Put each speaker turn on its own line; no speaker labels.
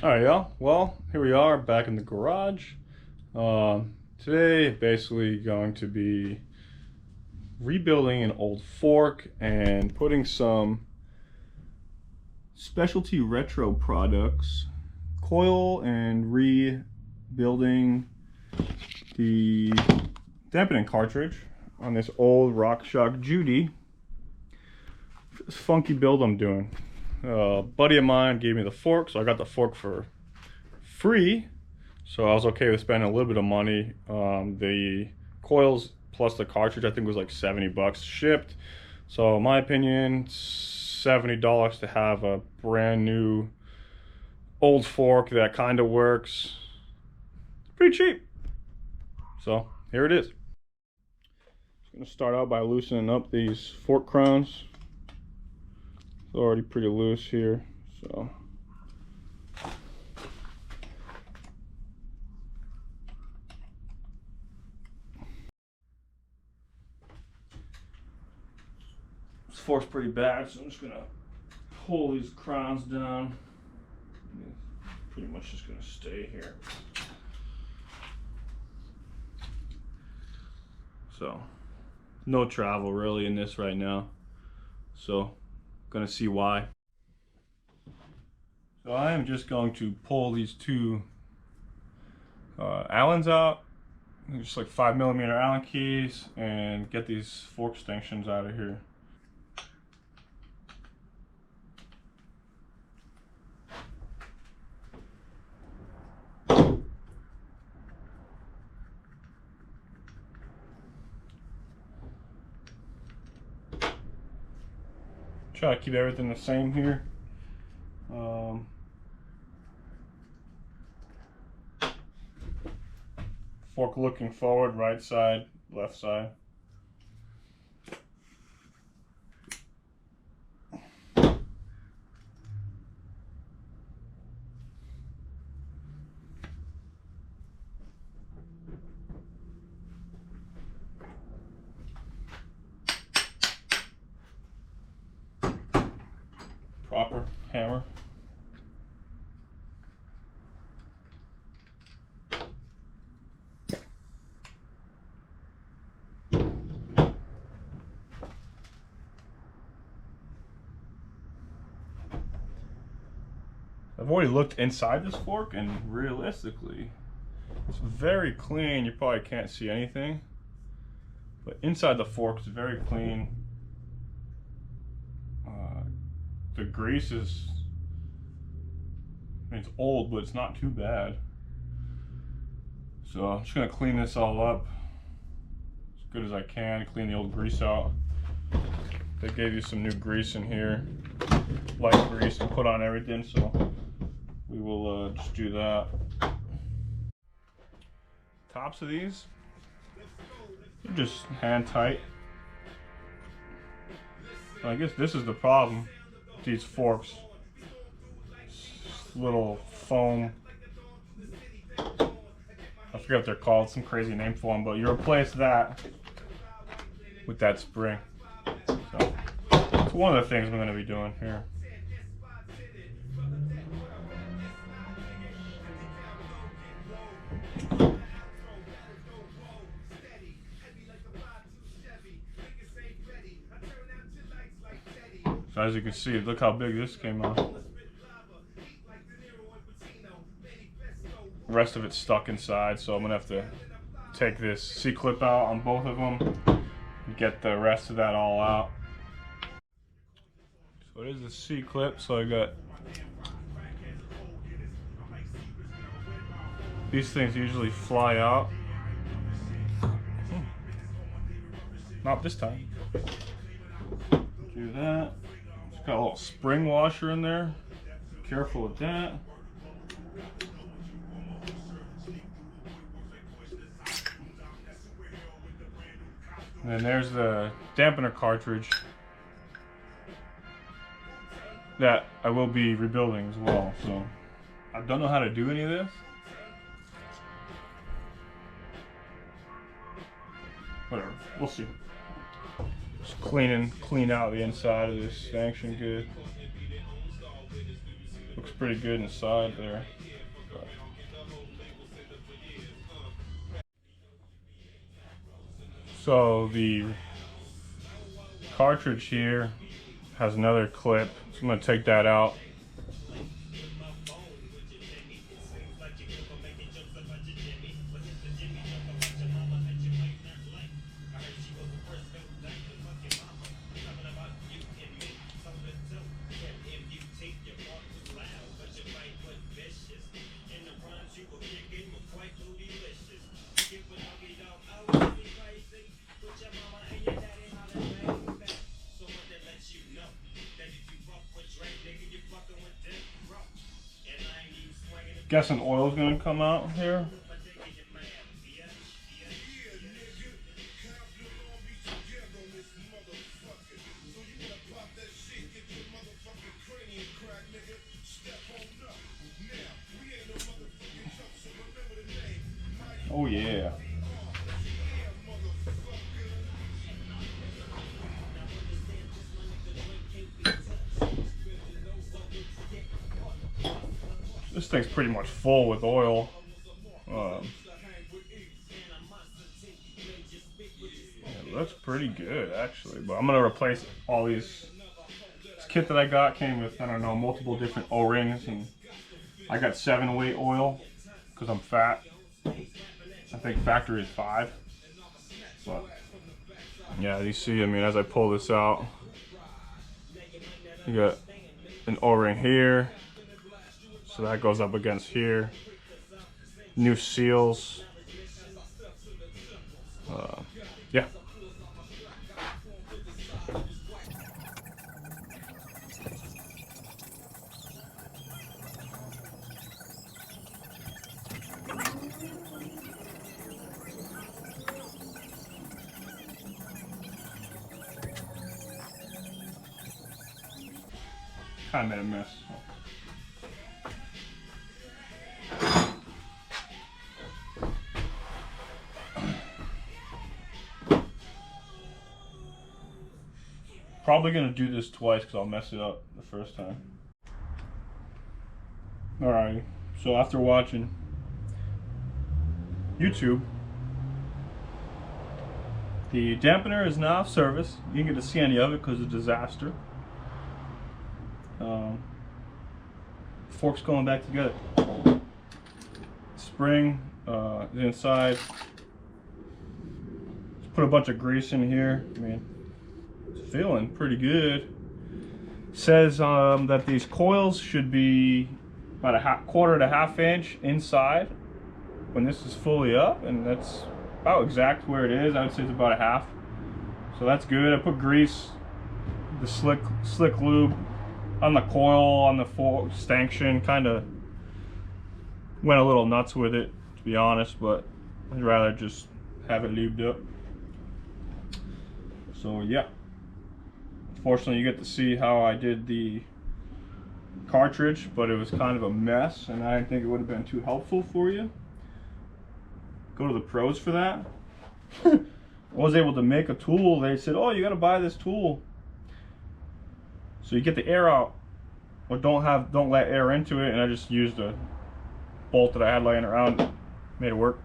Alright, y'all. Well, here we are back in the garage. Today, basically going to be rebuilding an old fork and putting some specialty retro products, coil, and rebuilding the dampening cartridge on this old Rockshock Judy. This funky build I'm doing. A buddy of mine gave me the fork, so I got the fork for free, so I was okay with spending a little bit of money. The coils plus the cartridge I think was like 70 bucks shipped, so in my opinion $70 to have a brand new old fork that kind of works. Pretty cheap. So here it is. I'm going to start out by loosening up these fork crowns. It's already pretty loose here, so this fork's pretty bad, so I'm just gonna pull these crowns down. Pretty much just gonna stay here. So no travel really in this right now, so gonna see why. So I am just going to pull these two Allens out, just like 5mm Allen keys, and get these fork extensions out of here. Try to keep everything the same here. Fork looking forward, right side, left side. Proper hammer. I've already looked inside this fork, and realistically it's very clean. You probably can't see anything, but inside the fork is very clean. The grease is, I mean, it's old, but it's not too bad. So I'm just gonna clean this all up as good as I can, clean the old grease out. They gave you some new grease in here, light grease to put on everything, so we will just do that. Tops of these, they're just hand tight. So I guess this is the problem. These forks, little foam, I forget what they're called, some crazy name for them, but you replace that with that spring. So it's one of the things we're going to be doing here. So as you can see, look how big this came out. The rest of it's stuck inside, so I'm gonna have to take this Cclip out on both of them and get the rest of that all out. So it is the Cclip, so I got these things usually fly out. Not this time. Do that. Got a little spring washer in there. Be careful with that. And then there's the dampener cartridge that I will be rebuilding as well. So I don't know how to do any of this. Whatever, we'll see. Just clean out the inside of this sanction good. Looks pretty good inside there. But so the cartridge here has another clip, so I'm going to take that out. Guessing oil's gonna come out here. Oh yeah. This thing's pretty much full with oil. It looks pretty good actually, but I'm gonna replace all these. This kit that I got came with, I don't know, multiple different O-rings, and I got 7 weight oil because I'm fat. I think factory is 5. But yeah, you see, I mean, as I pull this out, you got an O-ring here, so that goes up against here. New seals. Yeah. Kind of made a mess. Probably gonna do this twice because I'll mess it up the first time. Alright, so after watching YouTube, the dampener is now off service. You didn't get to see any of it because of the disaster. Fork's going back together. Spring is inside. Just put a bunch of grease in here. I mean, it's feeling pretty good. Says that these coils should be about a quarter to half inch inside when this is fully up, and that's about exact where it is. I would say it's about a half. So that's good. I put grease, the slick lube on the coil, on the fork stanchion. Kind of went a little nuts with it, to be honest, but I'd rather just have it lubed up. So yeah, unfortunately you get to see how I did the cartridge, but it was kind of a mess, and I didn't think it would have been too helpful for you. Go to the pros for that. I was able to make a tool. They said, oh, you got to buy this tool so you get the air out, or don't let air into it, and I just used a bolt that I had laying around, made it work.